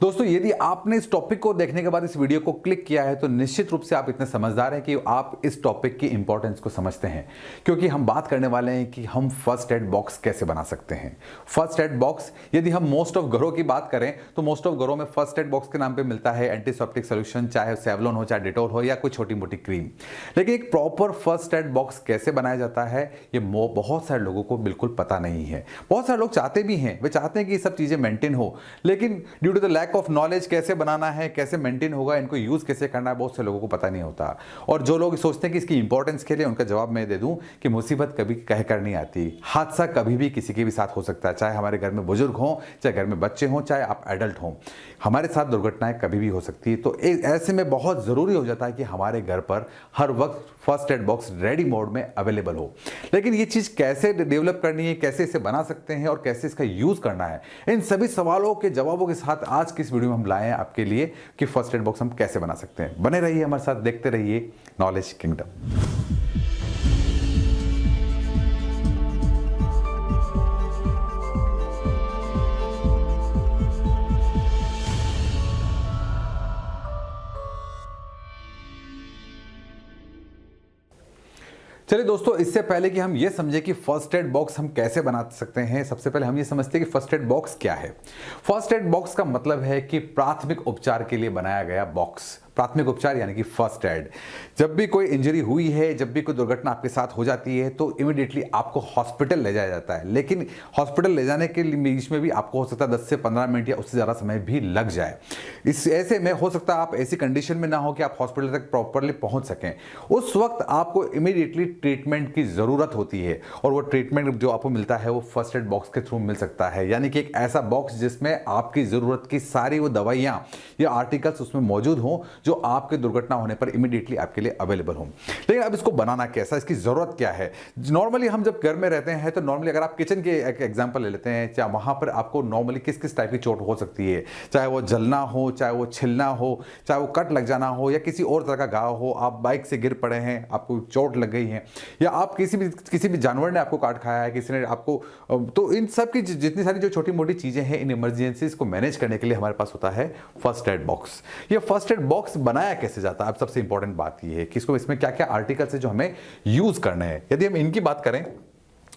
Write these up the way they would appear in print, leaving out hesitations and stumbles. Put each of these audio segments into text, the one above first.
दोस्तों, यदि आपने इस टॉपिक को देखने के बाद इस वीडियो को क्लिक किया है तो निश्चित रूप से आप इतने समझदार हैं कि आप इस टॉपिक की इंपॉर्टेंस को समझते हैं, क्योंकि हम बात करने वाले हैं कि हम फर्स्ट एड बॉक्स कैसे बना सकते हैं। फर्स्ट एड बॉक्स, यदि हम मोस्ट ऑफ घरों की बात करें तो मोस्ट ऑफ घरों में फर्स्ट एड बॉक्स के नाम पे मिलता है एंटीसेप्टिक सोल्यूशन, चाहे सेवलॉन हो, चाहे डेटॉल हो, या कोई छोटी मोटी क्रीम। लेकिन एक प्रॉपर फर्स्ट एड बॉक्स कैसे बनाया जाता है ये बहुत सारे लोगों को बिल्कुल पता नहीं है। बहुत सारे लोग चाहते भी हैं, वे चाहते हैं कि ये सब चीजें मेंटेन हो, लेकिन due to the lack of knowledge कैसे बनाना है, कैसे मेंटेन होगा, इनको यूज कैसे करना है, बहुत से लोगों को पता नहीं होता। और जो लोग सोचते हैं कि इसकी इंपॉर्टेंस के लिए, उनका जवाब मैं दे दूं कि मुसीबत कभी कह कर नहीं आती। हादसा कभी भी किसी के भी साथ हो सकता है, चाहे हमारे घर में बुजुर्ग हो, चाहे घर में बच्चे हों, चाहे आप एडल्ट हों, हमारे साथ दुर्घटनाएं कभी भी हो सकती है। तो ऐसे में बहुत जरूरी हो जाता है कि हमारे घर पर हर वक्त first aid box ready mode में अवेलेबल हो। लेकिन ये चीज कैसे डेवलप करनी है, कैसे इसे बना सकते हैं और कैसे इसका यूज करना है, इन सभी सवालों के जवाबों के साथ आज की इस वीडियो में हम लाए हैं आपके लिए कि फर्स्ट एड बॉक्स हम कैसे बना सकते हैं। बने रहिए हमारे साथ, देखते रहिए नॉलेज किंगडम। चलिए दोस्तों, इससे पहले कि हम ये समझे कि फर्स्ट एड बॉक्स हम कैसे बना सकते हैं, सबसे पहले हम ये समझते हैं कि फर्स्ट एड बॉक्स क्या है। फर्स्ट एड बॉक्स का मतलब है कि प्राथमिक उपचार के लिए बनाया गया बॉक्स। प्राथमिक उपचार यानी कि फर्स्ट एड। जब भी कोई इंजरी हुई है, जब भी कोई दुर्घटना आपके साथ हो जाती है तो इमीडिएटली आपको हॉस्पिटल ले जाया जाता है। लेकिन हॉस्पिटल ले जाने के बीच में भी आपको हो सकता है 10 से 15 मिनट या उससे ज़्यादा समय भी लग जाए। इस ऐसे में हो सकता है आप ऐसी कंडीशन में ना हो कि आप हॉस्पिटल तक प्रॉपरली पहुंच सकें। उस वक्त आपको इमीडिएटली ट्रीटमेंट की ज़रूरत होती है, और वो ट्रीटमेंट जो आपको मिलता है वो फर्स्ट एड बॉक्स के थ्रू मिल सकता है। यानी कि एक ऐसा बॉक्स जिसमें आपकी ज़रूरत की सारी वो दवाइयाँ या आर्टिकल्स उसमें मौजूद हों जो आपके दुर्घटना होने पर इमीडिएटली आपके लिए अवेलेबल हो। लेकिन अब इसको बनाना कैसा, इसकी जरूरत क्या है। नॉर्मली हम जब घर में रहते हैं तो नॉर्मली अगर आप किचन के एक एग्जांपल ले लेते हैं, चाहे वहां पर आपको नॉर्मली किस किस टाइप की चोट हो सकती है, चाहे वो जलना हो, चाहे वो छिलना हो, चाहे वो कट लग जाना हो, या किसी और तरह का घाव हो, आप बाइक से गिर पड़े हैं, आपको चोट लग गई है, या आप किसी भी जानवर ने आपको काट खाया है, किसी ने आपको, तो इन सब की जितनी सारी जो छोटी मोटी चीजें हैं, इन इमरजेंसीज को मैनेज करने के लिए हमारे पास होता है फर्स्ट एड बॉक्स। ये फर्स्ट एड बॉक्स बनाया कैसे जाता है, अब सबसे इंपॉर्टेंट बात ये है कि इसको, इसमें क्या क्या आर्टिकल्स है जो हमें यूज करने हैं। यदि हम इनकी बात करें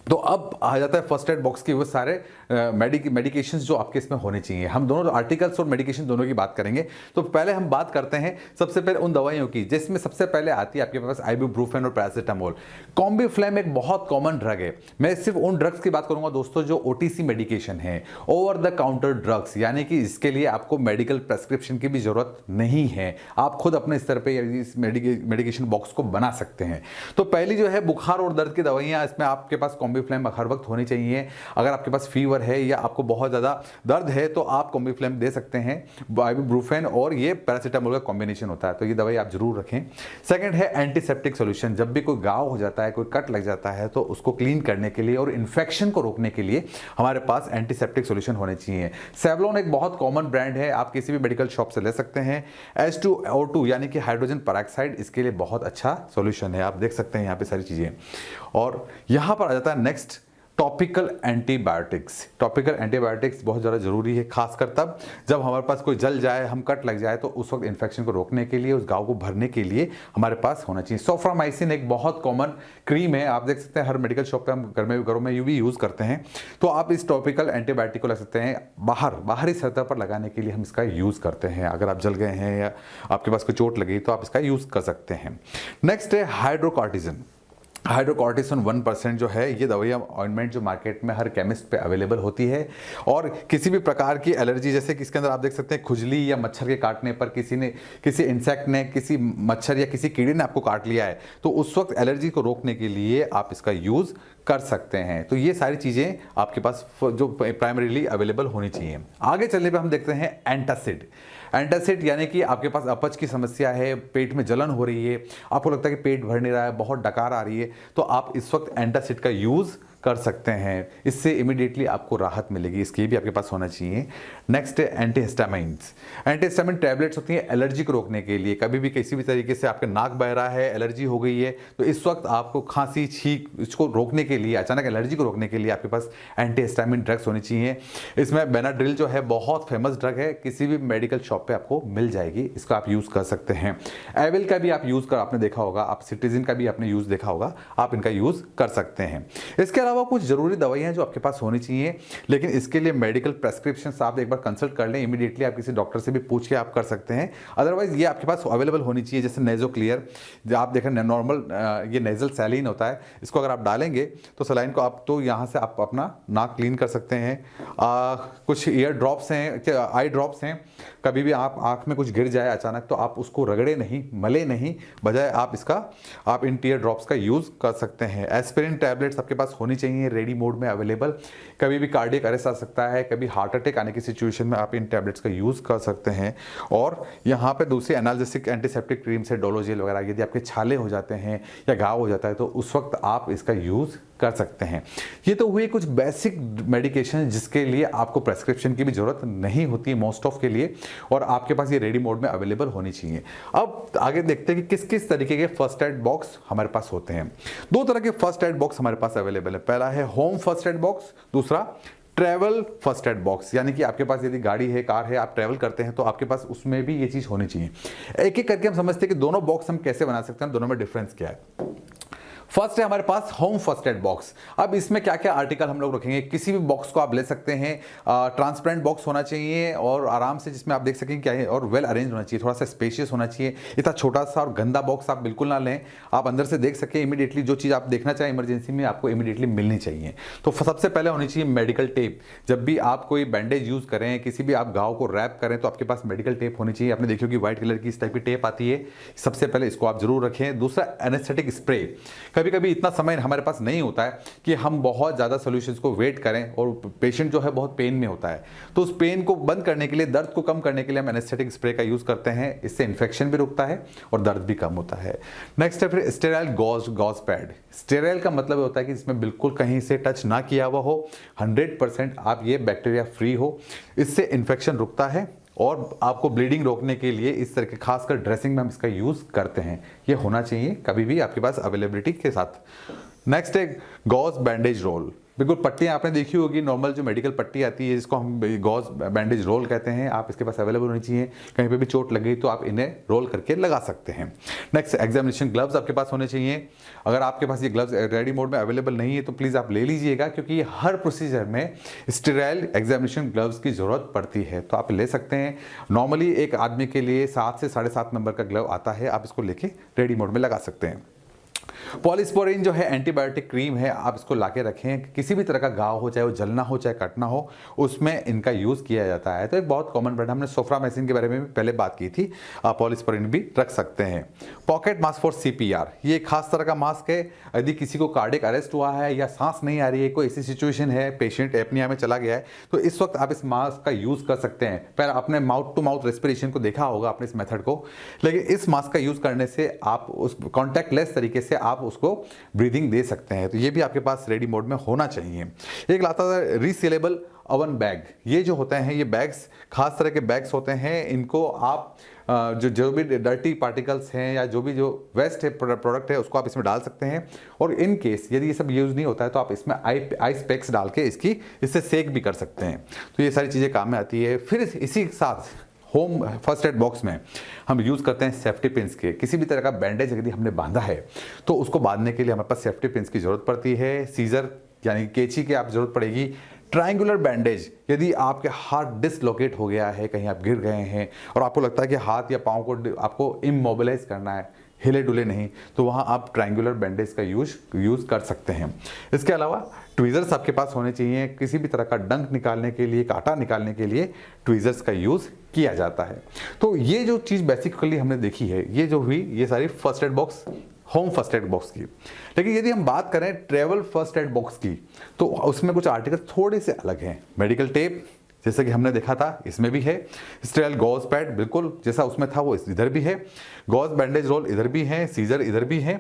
तो अब आ जाता है फर्स्ट एड बॉक्स के वो सारे मेडिकेशंस जो आपके इसमें होने चाहिए। हम दोनों आर्टिकल्स और मेडिकेशन दोनों की बात करेंगे। तो पहले हम बात करते हैं सबसे पहले उन दवाइयों की जिसमें सबसे पहले आती है आपके पास आइबुप्रोफेन और पैरासिटामोल। कॉम्बीफ्लेम एक बहुत कॉमन ड्रग है। मैं सिर्फ उन ड्रग्स की बात करूंगा दोस्तों जो ओटीसी मेडिकेशन है, ओवर द काउंटर ड्रग्स, यानी कि इसके लिए आपको मेडिकल प्रेस्क्रिप्शन की भी जरूरत नहीं है, आप खुद अपने स्तर पर इस मेडिकेशन बॉक्स को बना सकते हैं। तो पहली जो है बुखार और दर्द की दवाइयां, इसमें आपके पास कॉम्बीफ्लेम हर वक्त होनी चाहिए। अगर आपके पास फीवर है या आपको बहुत ज़्यादा दर्द है तो आप कॉम्बीफ्लेम दे सकते हैं। आइबुप्रोफेन और ये पैरासिटामोल का कॉम्बिनेशन होता है, तो ये दवाई आप जरूर रखें। सेकंड है एंटीसेप्टिक सॉल्यूशन। जब भी कोई घाव हो जाता है, कोई कट लग जाता है, तो उसको क्लीन करने के लिए और इन्फेक्शन को रोकने के लिए हमारे पास एंटीसेप्टिक सॉल्यूशन होने चाहिए। सेवलॉन एक बहुत कॉमन ब्रांड है, आप किसी भी मेडिकल शॉप से ले सकते हैं। H2O2 यानी कि हाइड्रोजन पेरोक्साइड, इसके लिए बहुत अच्छा सॉल्यूशन है, आप देख सकते हैं यहाँ पे सारी चीजें। और यहां पर आ जाता है next topical antibiotics. Topical antibiotics बहुत ज़्यादा जरूरी है, खासकर तब जब हमारे पास कोई जल जाए, हम कट लग जाए, तो उस वक्त इन्फेक्शन को रोकने के लिए, उस घाव को भरने के लिए हमारे पास होना चाहिए। सोफ्रामाइसिन एक बहुत कॉमन क्रीम है, आप देख सकते हैं हर मेडिकल शॉप पे हम घरों में भी यूज़ करते हैं। तो आप इस टॉपिकल एंटीबायोटिक को लग सकते हैं बाहरी सतह पर लगाने के लिए, हम इसका यूज़ करते हैं। अगर आप जल गए हैं या आपके पास कोई चोट लगी तो आप इसका यूज़ कर सकते हैं। नेक्स्ट है हाइड्रोकॉर्टिजन। हाइड्रोकॉर्टिसोन 1% जो है, ये दवाइयाँ ऑइंटमेंट जो मार्केट में हर केमिस्ट पे अवेलेबल होती है। और किसी भी प्रकार की एलर्जी, जैसे कि इसके अंदर आप देख सकते हैं खुजली या मच्छर के काटने पर, किसी इंसेक्ट ने, किसी मच्छर या किसी कीड़े ने आपको काट लिया है, तो उस वक्त एलर्जी को रोकने के लिए आप इसका यूज़ कर सकते हैं। तो ये सारी चीज़ें आपके पास जो प्राइमरीली अवेलेबल होनी चाहिए। आगे चलने पर हम देखते हैं एंटासिड। एंटासिड यानी कि आपके पास अपच की समस्या है, पेट में जलन हो रही है, आपको लगता है कि पेट भर नहीं रहा है, बहुत डकार आ रही है, तो आप इस वक्त एंटासिड का यूज़ कर सकते हैं, इससे इमीडिएटली आपको राहत मिलेगी, इसके भी आपके पास होना चाहिए। नेक्स्ट है एंटीहिस्टामिन्स। एंटीहिस्टामिन टैबलेट्स होती हैं एलर्जी को रोकने के लिए। कभी भी किसी भी तरीके से आपके नाक बह रहा है, एलर्जी हो गई है, तो इस वक्त आपको खांसी, छींक, इसको रोकने के लिए, अचानक एलर्जी को रोकने के लिए आपके पास एंटीहिस्टामिन ड्रग्स होनी चाहिए। इसमें बेनाड्रिल जो है बहुत फेमस ड्रग है, किसी भी मेडिकल शॉप पे आपको मिल जाएगी, इसका आप यूज कर सकते हैं। एविल का भी आप यूज कर आपने देखा होगा, आप सिटीजन का भी आपने यूज देखा होगा, आप इनका यूज कर सकते हैं। इसके अलावा कुछ जरूरी दवाइयां जो आपके पास होनी चाहिए, लेकिन इसके लिए मेडिकल प्रेस्क्रिप्शन आप एक बार कंसल्ट कर लें, इमीडिएटली आप किसी डॉक्टर से भी पूछ के आप कर सकते हैं। अदरवाइज ये आपके पास अवेलेबल होनी चाहिए, जैसे नेजो क्लियर, जो आप देखें नॉर्मल ये नेजल सैलाइन होता है, इसको अगर आप डालेंगे तो सलाइन को आप तो यहाँ से आप अपना नाक क्लीन कर सकते हैं। कुछ ईयर ड्रॉप्स हैं, आई ड्रॉप्स हैं, कभी भी आप आंख में कुछ गिर जाए अचानक तो आप उसको रगड़े नहीं, मले नहीं, बजाय आप इन टीयर ड्रॉप्स का यूज कर सकते हैं। एस्पिरिन टैबलेट्स आपके पास होनी चाहिए रेडी मोड में अवेलेबल। कभी भी कार्डियक अरेस्ट आ सकता है, कभी हार्ट अटैक आने की सिचुएशन में आप इन टैबलेट्स का यूज कर सकते हैं। और यहाँ पे दूसरी एनाल्जेसिक एंटीसेप्टिक क्रीम्स है, डोलोजेल वगैरह, यदि आपके छाले हो जाते हैं या घाव हो जाता है तो उस वक्त आप इसका यूज कर सकते हैं। ये तो हुई कुछ बेसिक मेडिकेशन जिसके लिए आपको प्रेस्क्रिप्शन की भी जरूरत नहीं होती मोस्ट ऑफ के लिए, और आपके पास ये रेडी मोड में अवेलेबल होनी चाहिए। अब आगे देखते हैं कि किस किस तरीके के फर्स्ट एड बॉक्स हमारे पास होते हैं। दो तरह के फर्स्ट एड बॉक्स हमारे पास अवेलेबल है। पहला है होम फर्स्ट एड बॉक्स, दूसरा ट्रैवल फर्स्ट एड बॉक्स, यानी कि आपके पास यदि गाड़ी है, कार है, आप ट्रैवल करते हैं तो आपके पास उसमें भी ये चीज होनी चाहिए। एक एक करके हम समझते हैं कि दोनों बॉक्स हम कैसे बना सकते हैं, दोनों में डिफरेंस क्या है। फर्स्ट है हमारे पास होम फर्स्ट एड बॉक्स। अब इसमें क्या क्या आर्टिकल हम लोग रखेंगे, किसी भी बॉक्स को आप ले सकते हैं। ट्रांसपेरेंट बॉक्स होना चाहिए और आराम से जिसमें आप देख सकें क्या है, और वेल अरेंज होना चाहिए, थोड़ा सा स्पेशियस होना चाहिए। इतना छोटा सा और गंदा बॉक्स आप बिल्कुल ना लें, आप अंदर से देख सकें, इमीडिएटली जो चीज़ आप देखना चाहें इमरजेंसी में आपको इमीडिएटली मिलनी चाहिए। तो सबसे पहले होनी चाहिए मेडिकल टेप। जब भी आप कोई बैंडेज यूज करें, किसी भी आप घाव को रैप करें तो आपके पास मेडिकल टेप होनी चाहिए। आपने देखी होगी व्हाइट कलर की इस टाइप की टेप आती है, सबसे पहले इसको आप जरूर रखें। दूसरा एनेस्थेटिक स्प्रे। कभी कभी इतना समय हमारे पास नहीं होता है कि हम बहुत ज़्यादा सॉल्यूशंस को वेट करें और पेशेंट जो है बहुत पेन में होता है, तो उस पेन को बंद करने के लिए, दर्द को कम करने के लिए हम एनेस्थेटिक स्प्रे का यूज़ करते हैं। इससे इन्फेक्शन भी रुकता है और दर्द भी कम होता है। नेक्स्ट है फिर स्टेराइल गॉज पैड। स्टेराइल का मतलब होता है कि इसमें बिल्कुल कहीं से टच ना किया हुआ हो, 100% आप ये बैक्टीरिया फ्री हो। इससे इन्फेक्शन रुकता है और आपको ब्लीडिंग रोकने के लिए इस तरह के खासकर ड्रेसिंग में हम इसका यूज़ करते हैं। ये होना चाहिए कभी भी आपके पास अवेलेबिलिटी के साथ। नेक्स्ट है गॉज बैंडेज रोल। बिल्कुल पट्टियाँ आपने देखी होगी, नॉर्मल जो मेडिकल पट्टी आती है जिसको हम गॉज बैंडेज रोल कहते हैं, आप इसके पास अवेलेबल होनी चाहिए। कहीं पे भी चोट लग गई तो आप इन्हें रोल करके लगा सकते हैं। नेक्स्ट एग्जामिनेशन ग्लव्स आपके पास होने चाहिए। अगर आपके पास ये ग्लव्स रेडी मोड में अवेलेबल नहीं है तो प्लीज़ आप ले लीजिएगा, क्योंकि हर प्रोसीजर में स्टेराइल एग्जामिनेशन ग्लव्स की जरूरत पड़ती है, तो आप ले सकते हैं। नॉर्मली एक आदमी के लिए 7 से 7.5 नंबर का ग्लव आता है, आप इसको लेके रेडी मोड में लगा सकते हैं। पॉलिस्पोरिन जो है एंटीबायोटिक क्रीम है, आप इसको लाके रखें। किसी भी तरह का घाव हो, चाहे वो जलना हो चाहे कटना हो, उसमें इनका यूज़ किया जाता है। तो एक बहुत कॉमन ब्रांड, हमने सोफ्रामाइसिन के बारे में भी पहले बात की थी, आप पॉलिस्पोरिन भी रख सकते हैं। पॉकेट मास्क फॉर CPR, ये एक खास तरह का मास्क है। यदि किसी को कार्डियक अरेस्ट हुआ है या सांस नहीं आ रही है, कोई ऐसी सिचुएशन है, पेशेंट एपनिया में चला गया है, तो इस वक्त आप इस मास्क का यूज़ कर सकते हैं। पहले आपने माउथ टू माउथ रेस्पिरेशन को देखा होगा आपने इस मेथड को, लेकिन इस मास्क का यूज़ करने से आप उस कॉन्टैक्ट लेस तरीके से आप उसको ब्रीदिंग दे सकते हैं। तो ये भी आपके पास रेडी मोड में होना चाहिए। एक लाता है रीसेलेबल ओवन बैग। ये जो होते हैं, ये बैग्स खास तरह के बैग्स होते हैं, इनको आप जो भी डर्टी पार्टिकल्स हैं या जो वेस्ट है प्रोडक्ट है उसको आप इसमें डाल सकते हैं। और इन केस यदि ये सब यूज़ नहीं होता है तो आप इसमें आइस पैक्स डाल के इससे सेक भी कर सकते हैं। तो ये सारी चीज़ें काम में आती है। फिर इसी साथ होम फर्स्ट एड बॉक्स में हम यूज़ करते हैं सेफ्टी पिन्स के। किसी भी तरह का बैंडेज यदि हमने बांधा है तो उसको बांधने के लिए हमारे पास सेफ्टी पिन्स की ज़रूरत पड़ती है। सीजर यानी कैंची की आप ज़रूरत पड़ेगी। ट्रायंगुलर बैंडेज, यदि आपके हाथ डिसलोकेट हो गया है, कहीं आप गिर गए हैं और आपको लगता है कि हाथ या पाँव को आपको इमोबिलाइज करना है, हिले डुले नहीं, तो वहाँ आप ट्रायंगुलर बैंडेज का यूज़ कर सकते हैं। इसके अलावा ट्वीज़र्स आपके पास होने चाहिए। किसी भी तरह का डंक निकालने के लिए, कांटा निकालने के लिए ट्वीज़र्स का यूज़ किया जाता है। तो ये जो चीज़ बेसिकली हमने देखी है, ये जो हुई ये सारी first aid box, home first aid box की। लेकिन यदि हम बात करें ट्रैवल फर्स्ट एड बॉक्स की, तो उसमें कुछ आर्टिकल थोड़े से अलग हैं। मेडिकल टेप जैसा कि हमने देखा था इसमें भी है। स्टेराइल गॉज पैड बिल्कुल जैसा उसमें था वो इधर भी है। गॉज बैंडेज रोल इधर भी है, सीजर इधर भी है।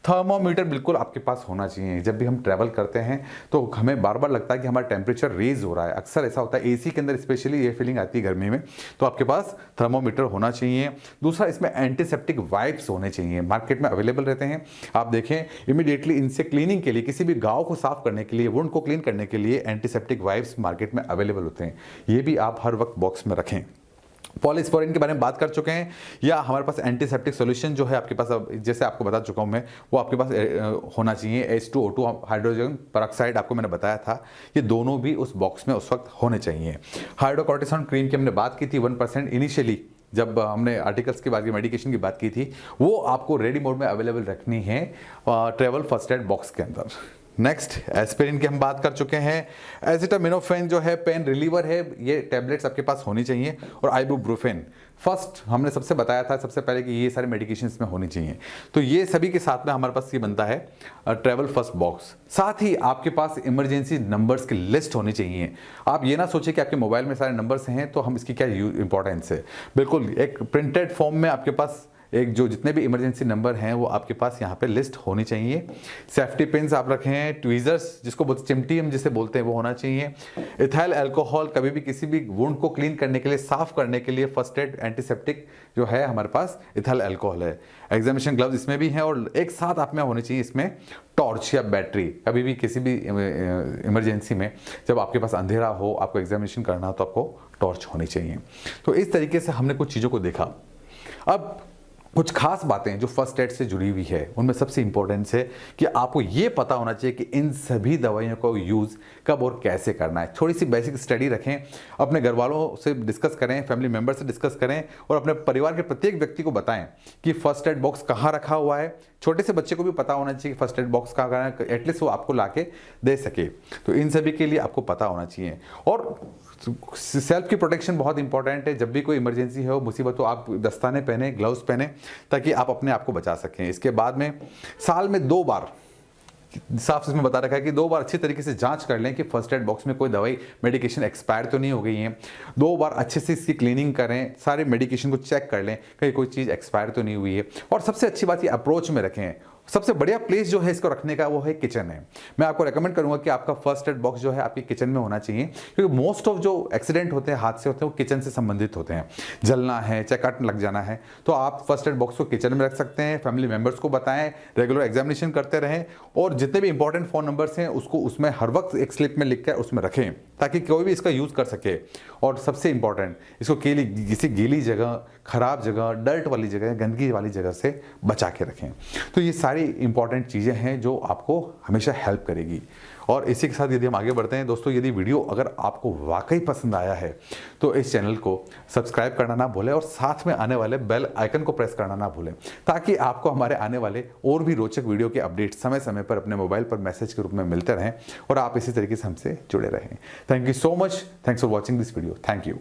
थर्मोमीटर बिल्कुल आपके पास होना चाहिए। जब भी हम ट्रैवल करते हैं तो हमें बार बार लगता है कि हमारा टेम्परेचर रेज हो रहा है, अक्सर ऐसा होता है एसी के अंदर स्पेशली ये फीलिंग आती है गर्मी में, तो आपके पास थर्मोमीटर होना चाहिए। दूसरा, इसमें एंटीसेप्टिक वाइप्स होने चाहिए, मार्केट में अवेलेबल रहते हैं। आप देखें इमीडिएटली इनसे क्लीनिंग के लिए, किसी भी घाव को साफ करने के लिए, वुंड को क्लीन करने के लिए एंटीसेप्टिक वाइप्स मार्केट में अवेलेबल होते हैं, ये भी आप हर वक्त बॉक्स में रखें। पॉलीस्पोरिन के बारे में बात कर चुके हैं, या हमारे पास एंटीसेप्टिक सॉल्यूशन जो है आपके पास, अब जैसे आपको बता चुका हूं मैं, वो आपके पास होना चाहिए। H2O2 हाइड्रोजन पेरोक्साइड आपको मैंने बताया था, ये दोनों भी उस बॉक्स में उस वक्त होने चाहिए। हाइड्रोकॉर्टिसोन क्रीम की हमने बात की थी 1% इनिशियली, जब हमने आर्टिकल्स की बात की, मेडिकेशन की बात की थी, वो आपको रेडी मोड में अवेलेबल रखनी है ट्रैवल फर्स्ट एड बॉक्स के अंदर। नेक्स्ट, एस्पिरिन की हम बात कर चुके हैं। एसिटामिनोफेन जो है पेन रिलीवर है, ये टैबलेट्स आपके पास होनी चाहिए। और आइबुप्रोफेन फर्स्ट हमने सबसे बताया था सबसे पहले कि ये सारे मेडिकेशन में होनी चाहिए, तो ये सभी के साथ में हमारे पास ये बनता है ट्रैवल फर्स्ट बॉक्स। साथ ही आपके पास इमरजेंसी नंबर्स की लिस्ट होनी चाहिए। आप ये ना सोचें कि आपके मोबाइल में सारे नंबर्स हैं तो हम इसकी क्या इंपॉर्टेंस है, बिल्कुल एक प्रिंटेड फॉर्म में आपके पास एक जो जितने भी इमरजेंसी नंबर हैं वो आपके पास यहाँ पे लिस्ट होनी चाहिए। सेफ्टी पिन्स आप रखें, ट्वीजर्स जिसको बोलते चिमटी हम जिसे बोलते हैं वो होना चाहिए। इथाइल अल्कोहल, कभी भी किसी भी वुंड को क्लीन करने के लिए, साफ करने के लिए फर्स्ट एड एंटीसेप्टिक जो है हमारे पास इथाइल अल्कोहल है। एग्जामिनेशन ग्लव्स इसमें भी हैं, और एक साथ आप में होनी चाहिए इसमें टॉर्च या बैटरी। कभी भी किसी भी इमरजेंसी में जब आपके पास अंधेरा हो, आपको एग्जामिनेशन करना हो, तो आपको टॉर्च होनी चाहिए। तो इस तरीके से हमने कुछ चीज़ों को देखा। अब कुछ खास बातें जो फर्स्ट एड से जुड़ी हुई है, उनमें सबसे इंपॉर्टेंट है कि आपको ये पता होना चाहिए कि इन सभी दवाइयों को यूज़ कब और कैसे करना है। थोड़ी सी बेसिक स्टडी रखें, अपने घर वालों से डिस्कस करें, फैमिली मेम्बर से डिस्कस करें, और अपने परिवार के प्रत्येक व्यक्ति को बताएं कि फर्स्ट एड बॉक्स कहाँ रखा हुआ है। छोटे से बच्चे को भी पता होना चाहिए कि फर्स्ट एड बॉक्स कहाँ है, एटलीस्ट वो आपको ला के दे सके। तो इन सभी के लिए आपको पता होना चाहिए। और सेल्फ की प्रोटेक्शन बहुत इंपॉर्टेंट है। जब भी कोई इमरजेंसी हो, मुसीबत हो, आप दस्ताने पहने, ग्लव्स पहने, ताकि आप अपने आप को बचा सकें। इसके बाद में साल में 2 बार, साफ इसमें बता रखा है कि 2 बार अच्छी तरीके से जांच कर लें कि फर्स्ट एड बॉक्स में कोई दवाई मेडिकेशन एक्सपायर तो नहीं हो गई है। 2 बार अच्छे से इसकी क्लीनिंग करें, सारे मेडिकेशन को चेक कर लें कहीं कोई चीज़ एक्सपायर तो नहीं हुई है। और सबसे अच्छी बात ये अप्रोच में रखें। सबसे बढ़िया प्लेस जो है इसको रखने का वो है किचन है। मैं आपको रेकमेंड करूंगा कि आपका फर्स्ट एड बॉक्स जो है आपकी किचन में होना चाहिए, क्योंकि मोस्ट ऑफ जो एक्सीडेंट होते हैं, हादसे होते हैं, वो किचन से संबंधित होते हैं। जलना है, चाहे कट लग जाना है, तो आप फर्स्ट एड बॉक्स को किचन में रख सकते हैं। फैमिली मेंबर्स को बताएं, रेगुलर एग्जामिनेशन करते रहें, और जितने भी इंपॉर्टेंट फ़ोन नंबर्स हैं उसको उसमें हर वक्त एक स्लिप में लिख कर उसमें रखें, ताकि कोई भी इसका यूज़ कर सके। और सबसे इंपॉर्टेंट, इसको किसी गीली जगह, खराब जगह, डर्ट वाली जगह, गंदगी वाली जगह से बचा के रखें। तो ये सारी इंपॉर्टेंट चीज़ें हैं जो आपको हमेशा हेल्प करेगी। और इसी के साथ यदि हम आगे बढ़ते हैं दोस्तों, यदि वीडियो अगर आपको वाकई पसंद आया है तो इस चैनल को सब्सक्राइब करना ना भूलें, और साथ में आने वाले बेल आइकन को प्रेस करना ना भूलें, ताकि आपको हमारे आने वाले और भी रोचक वीडियो के अपडेट समय समय पर अपने मोबाइल पर मैसेज के रूप में मिलते रहें, और आप इसी तरीके से हमसे जुड़े रहें। Thank you so much, thanks for watching this video, thank you.